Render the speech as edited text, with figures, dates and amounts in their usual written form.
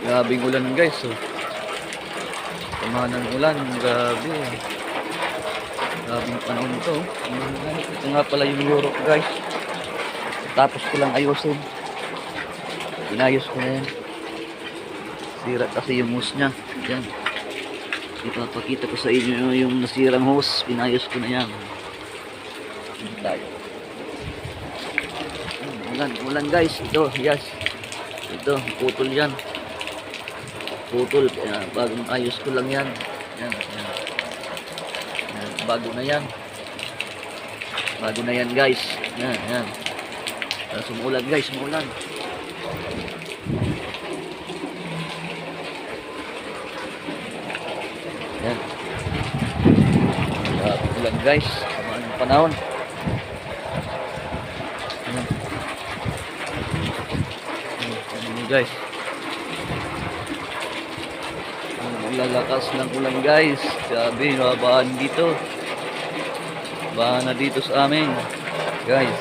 Grabing ulan guys. So, samahan ng ulan. Grabe. Grabing panahon ito. Ito nga pala yung Europe guys. Tapos ko lang ayusin. Inayos ko na yan. Sira kasi yung hose nya. Yan. Ipapakita ko sa inyo yung nasirang hose. Pinayos ko na yan. Tayo. Ulan guys. Ito, yes. Ito, putol yan. Putol. Bagong ayos ko lang yan. Yan. Bago na yan. Bago na yan guys. Yan. Sumulan guys, sumulan. Yan. Ulan guys. Sama ng panahon. Guys, ang lalakas ng ulan guys. Sabi, bahan dito, bahan na dito sa amin guys.